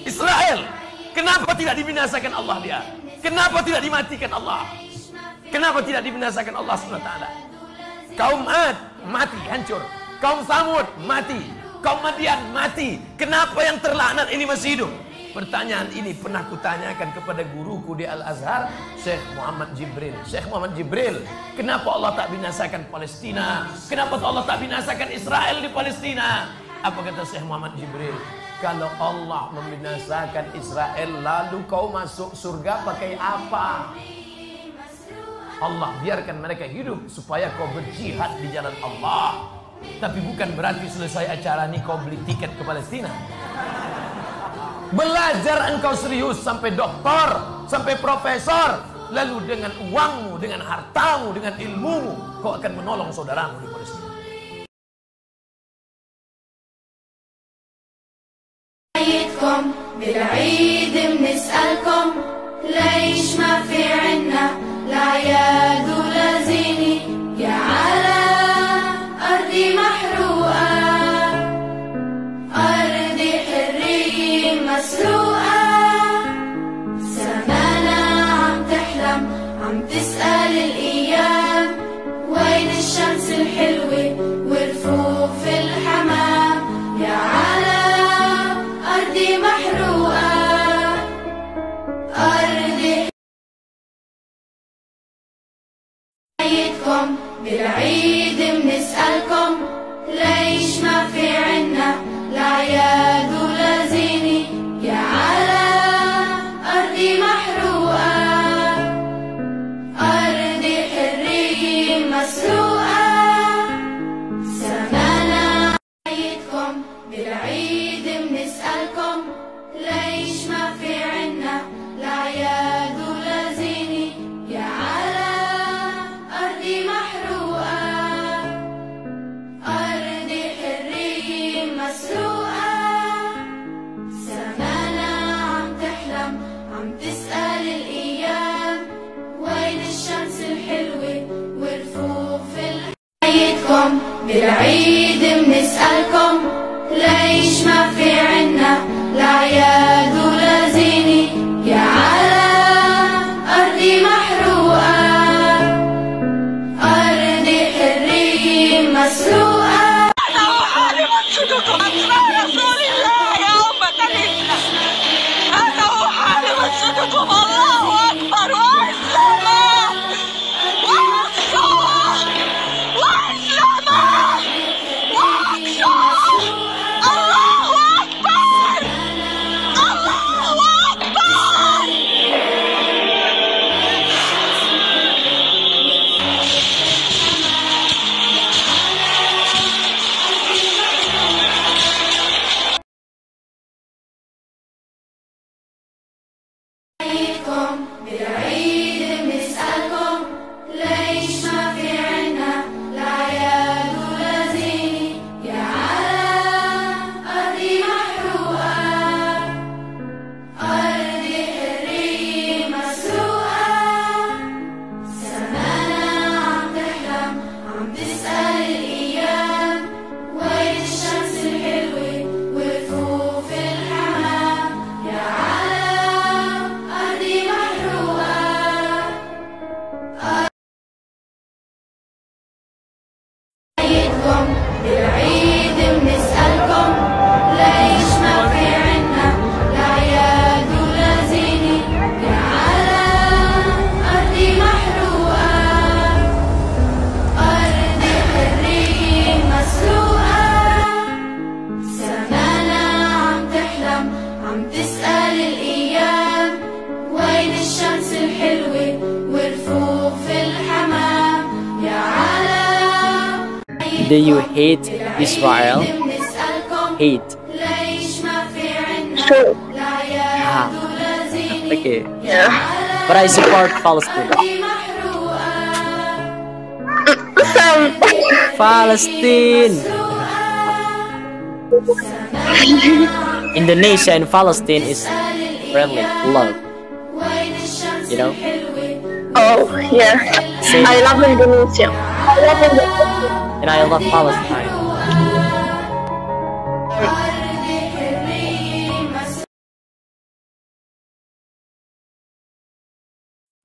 Israel, kenapa tidak dibinasakan Allah dia? Kenapa tidak dimatikan Allah? Kenapa tidak dibinasakan Allah SWT? Kaum Ad mati, hancur. Kaum Samud mati. Kaum Madian mati. Kenapa yang terlaknat ini masih hidup? Pertanyaan ini pernah kutanyakan kepada guruku di Al-Azhar, Syekh Muhammad Jibril. Syekh Muhammad Jibril, kenapa Allah tak binasakan Palestina? Kenapa Allah tak binasakan Israel di Palestina? Apa kata Syekh Muhammad Jibril? Kalau Allah membinasakan Israel, lalu kau masuk surga pakai apa? Allah biarkan mereka hidup supaya kau berjihad di jalan Allah. Tapi bukan berarti selesai acara ini kau beli tiket ke Palestina. Belajar engkau serius sampai doktor, sampai profesor, lalu dengan uangmu, dengan hartamu, dengan ilmumu, kau akan menolong saudaramu di Palestina. بالعيد بنسألكم ليش ما في عنا الأعياد ولا زينة يا على أرضي محروقة أرضي حرية مسروقة سمانا عم تحلم عم تسأل الأيام وين الشمس الحلوة ورفوف الحمام يا على أرضي محروقة أرضي عيدكم بالعيد بنسألكم ليش ما في عنا الأعياد ولا زينة يا على أرضي محروقة أرضي حرية مسروقة سمانا عيدكم بالعيد بنسألكم ليش ما في عنا الأعياد ولا زينة يا على أرضي محروقة أرضي حرية مسروقة سمانا عم تحلم عم تسأل الأيام وين الشمس الحلوة ورفوف عيدكم بالعيد بنسألكم ليش ما في عنا الأعياد ولا زينة يا على أرضي محروقة أرضي حرية مسروقة أنا أحارب منشدكم أسماء رسول الله يا أمة الإسلام أنا أحارب منشدكم الله أكبر وإسلاما وأقصى وإسلاما وأقصى الله أكبر الله أكبر عيدكم بالعيد بنسألكم ليش ما في عنا الأعياد ولا زينة يا على أرضي محروقة أرضي حرية مسروقة سمانا عم تحلم عم تسأل الأيام وين الشمس الحلوة ورفوف الحمام يا على أرضي محروقة عيدكم بالعيد بنسألكم ليش ما في عنا الأعياد ولا زينة يا على أرضي محروقة أرضي حرية مسروقة سمانا عم تحلم عم تسأل الأيام وين الشمس الحلوة ورفوف الحمام يا على Do you hate Israel? Hate. Sure. Okay. Yeah. But I support Palestine. Palestine. Indonesia and Palestine is friendly, love. You know? Oh, yeah. Same. I love Indonesia. And I love Palestine.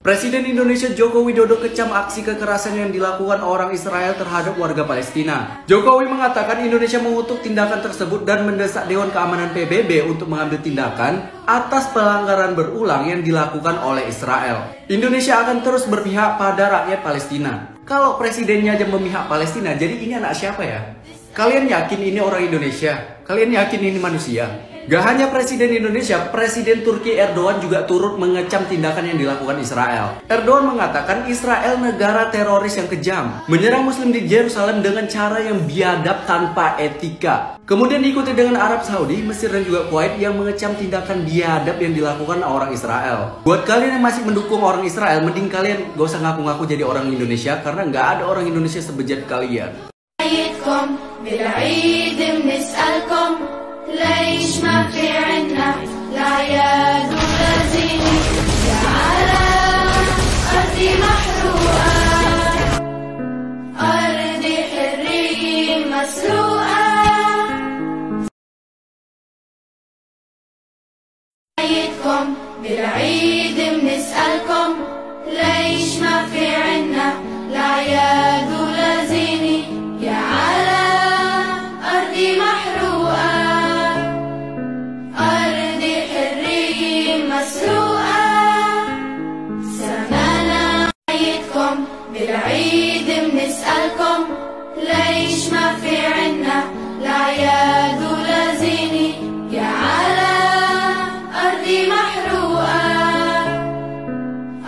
Presiden Indonesia Joko Widodo kecam aksi kekerasan yang dilakukan orang Israel terhadap warga Palestina. Jokowi mengatakan Indonesia mengutuk tindakan tersebut dan mendesak Dewan Keamanan PBB untuk mengambil tindakan atas pelanggaran berulang yang dilakukan oleh Israel. Indonesia akan terus berpihak pada rakyat Palestina. Kalau presidennya aja memihak Palestina, jadi ini anak siapa ya? Kalian yakin ini orang Indonesia? Kalian yakin ini manusia? Gak hanya Presiden Indonesia, Presiden Turki Erdogan juga turut mengecam tindakan yang dilakukan Israel. Erdogan mengatakan Israel negara teroris yang kejam, menyerang Muslim di Yerusalem dengan cara yang biadab tanpa etika. Kemudian diikuti dengan Arab Saudi, Mesir dan juga Kuwait yang mengecam tindakan biadab yang dilakukan orang Israel. Buat kalian yang masih mendukung orang Israel, mending kalian gak usah ngaku-ngaku jadi orang Indonesia, karena gak ada orang Indonesia sebejat kalian. ليش ما في عنا الأعياد ولا زينة يا على أرضي محروقة أرضي حرية مسروقة عيدكم بالعيد بنسألكم ليش ما في عنا الأعياد ولا زينة يا على أرضي محروقة مسروقة سمعنا عيدكم بالعيد بنسألكم ليش ما في عنا الأعياد ولا زينة يا على أرضي محروقة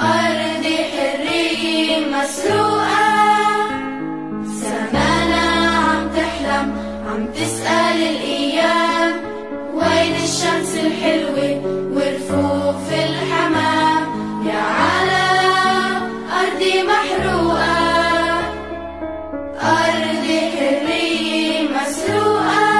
أرضي حرية مسروقة سمعنا عم تحلم عم تسأل الأيام وين الشمس الحلوة والرفوف في الحمام يا على أرضي محروقة أرضي حرية مسروقة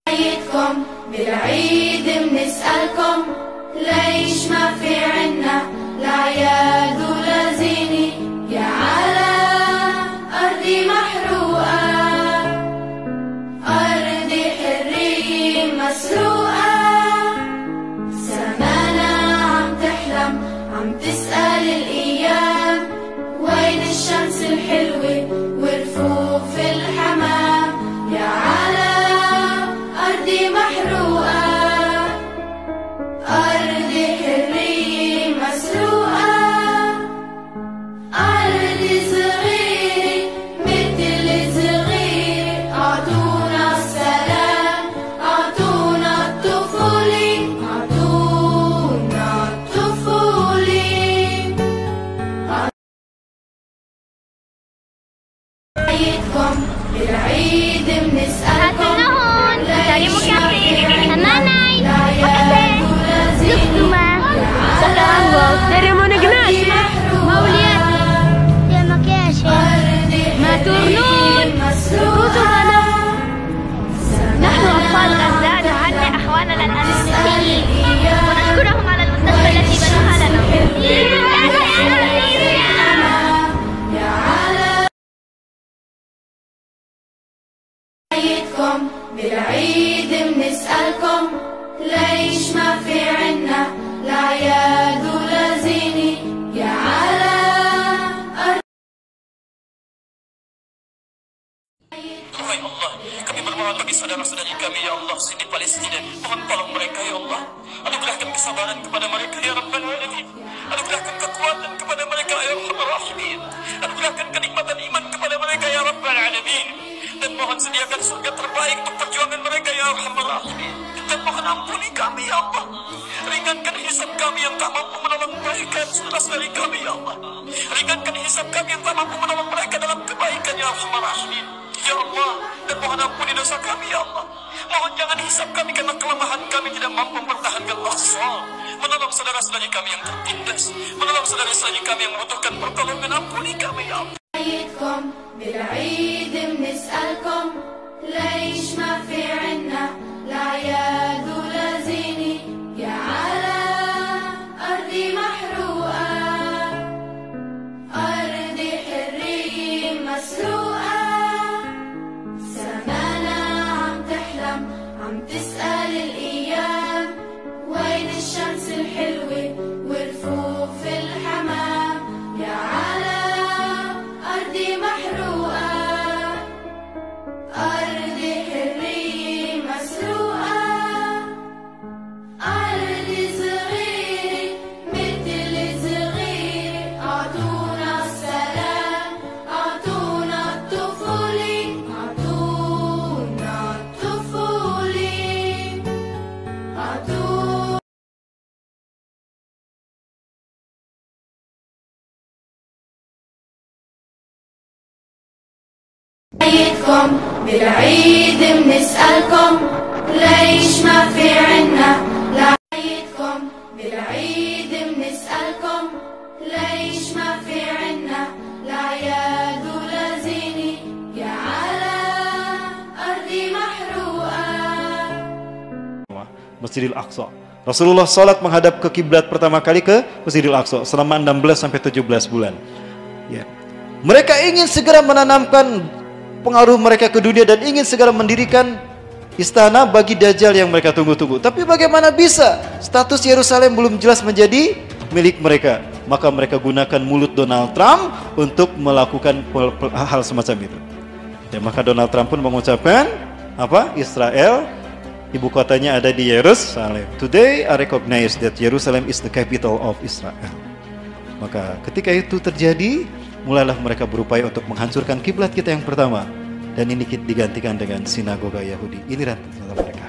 عيدكم بالعيد بنسألكم ليش ما في عنا الأعياد ولا زينة يا على أرضي محروقة أرضي حرية مسروقة سمعنا عم تحلم عم تسأل الأيام وين الشمس الحلوة والرفوف في الحمام يا على أرضي محروقة أرضي حرية مسروقة أرضي صغيرة مثل صغيرة أعطونا السلام أعطونا الطفولة أعطونا الطفولة عيدكم بالعيد بنسألكم ليش ما في عنا الأعياد ولا زينة Dari mana gelas? Mau lihat? Dia makiaje. Maturnun. كتبنا. نحن أطفال غزة نهنئ أخواننا الأمريكيين ونشكرهم على المستقبل الذي بنوها لنا. عيدكم بالعيد بنسألكم ليش ما في عنا الأعياد ولا زينة يا على Wahai Allah, kami bermohon bagi saudara-saudari kami ya Allah di Palestina, mohon tolong mereka ya Allah. Anugerahkan kesabaran kepada mereka ya Rabbal Alamin. Anugerahkan kekuatan kepada mereka ya Arhamar Rahimin. Anugerahkan kenikmatan iman kepada mereka ya Rabbal Alamin. Dan mohon sediakan surga terbaik untuk perjuangan mereka ya Arhamar Rahimin. Dan mohon ampuni kami ya Allah. Ringankan hisab kami yang tak mampu menolong mereka saudara-saudari kami ya Allah. Ringankan hisab kami yang tak mampu menolong mereka dalam kebaikan ya Arhamar Rahimin. Ya Allah, dan mohon ampuni dosa kami ya Allah. Mohon jangan hisab kami karena kelemahan kami tidak mampu mempertahankan Al-Aqsa. Menolong saudara-saudari kami yang tertindas, menolong saudara-saudari kami yang membutuhkan pertolongan. Ampuni kami ya Allah. عيدكم بالعيد بنسألكم ليش ما في عنا الأعياد ولا زينة يا على أرضي محروقة أرضي حرية مسروقة سمعنا عم تحلم عم تسأل الأيام بالعيد بنسألكم ليش ما في عنا لعيدكم بالعيد بنسألكم ليش ما في عنا الأعياد ولا زينة يا على أرضي محروقة. Masjidil Aqsa. Rasulullah salat menghadap ke kiblat pertama kali ke Masjidil Aqsa selama 16 sampai 17 bulan. Ya. Mereka ingin segera menanamkan pengaruh mereka ke dunia dan ingin segera mendirikan istana bagi Dajjal yang mereka tunggu-tunggu. Tapi bagaimana bisa? Status Yerusalem belum jelas menjadi milik mereka. Maka mereka gunakan mulut Donald Trump untuk melakukan hal semacam itu. Dan maka Donald Trump pun mengucapkan apa? Israel ibu kotanya ada di Yerusalem. Today I recognize that Jerusalem is the capital of Israel. Maka ketika itu terjadi, mulailah mereka berupaya untuk menghancurkan kiblat kita yang pertama, dan ini digantikan dengan sinagoga Yahudi. Ini rencana mereka.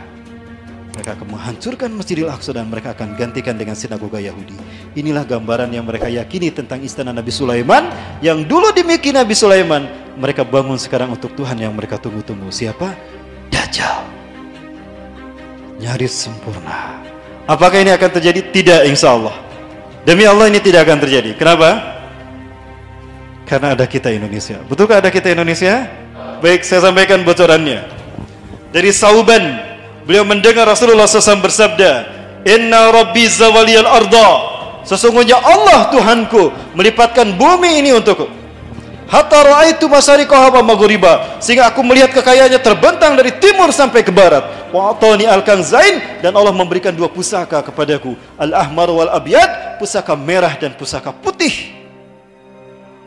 Mereka akan menghancurkan Masjidil Aqsa dan mereka akan gantikan dengan sinagoga Yahudi. Inilah gambaran yang mereka yakini tentang istana Nabi Sulaiman yang dulu dimiliki Nabi Sulaiman. Mereka bangun sekarang untuk Tuhan yang mereka tunggu-tunggu. Siapa? Dajjal. Nyaris sempurna. Apakah ini akan terjadi? Tidak, insya Allah. Demi Allah ini tidak akan terjadi. Kenapa? Karena ada kita Indonesia. Betulkah ada kita Indonesia? Baik, saya sampaikan bocorannya. Dari Sauban, beliau mendengar Rasulullah SAW bersabda, Inna Rabbi zawaliyal arda. Sesungguhnya Allah Tuhanku melipatkan bumi ini untukku. Hatta ra'aitu masyariqaha wa maghriba, sehingga aku melihat kekayaannya terbentang dari timur sampai ke barat. Wa atani al-kanzain, dan Allah memberikan dua pusaka kepadaku, al-ahmar wal abyad, pusaka merah dan pusaka putih.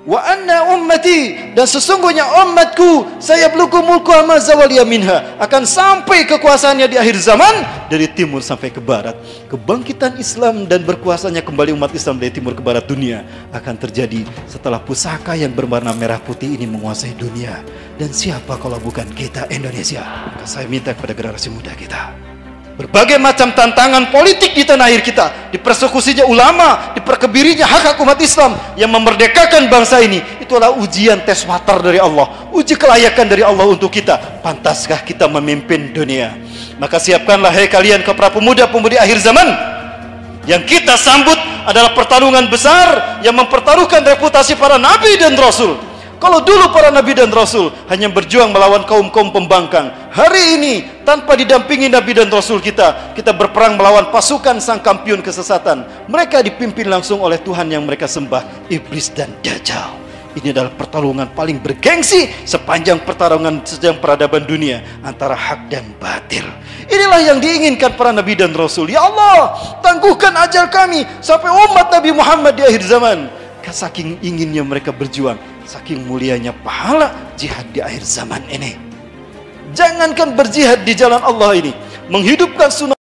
Wa anna ummati, dan sesungguhnya umatku saya belum mulku ma zawaliya minha, akan sampai kekuasaannya di akhir zaman dari timur sampai ke barat. Kebangkitan Islam dan berkuasanya kembali umat Islam dari timur ke barat dunia akan terjadi setelah pusaka yang berwarna merah putih ini menguasai dunia. Dan siapa kalau bukan kita Indonesia? Maka saya minta kepada generasi muda kita, berbagai macam tantangan politik di tanah air kita, dipersekusinya ulama, diperkebirinya hak-hak umat Islam yang memerdekakan bangsa ini, itulah ujian tes watar dari Allah, uji kelayakan dari Allah untuk kita. Pantaskah kita memimpin dunia? Maka siapkanlah hai kalian ke para pemuda-pemudi akhir zaman. Yang kita sambut adalah pertarungan besar yang mempertaruhkan reputasi para nabi dan rasul. Kalau dulu para nabi dan rasul hanya berjuang melawan kaum-kaum pembangkang, hari ini tanpa didampingi nabi dan rasul kita berperang melawan pasukan sang kampiun kesesatan. Mereka dipimpin langsung oleh Tuhan yang mereka sembah, iblis dan Dajjal. Ini adalah pertarungan paling bergengsi sepanjang pertarungan sejak peradaban dunia antara hak dan batil. Inilah yang diinginkan para nabi dan rasul. Ya Allah, tangguhkan ajal kami sampai umat Nabi Muhammad di akhir zaman. Saking inginnya mereka berjuang, saking mulianya pahala jihad di akhir zaman ini. Jangankan berjihad di jalan Allah ini, menghidupkan sunnah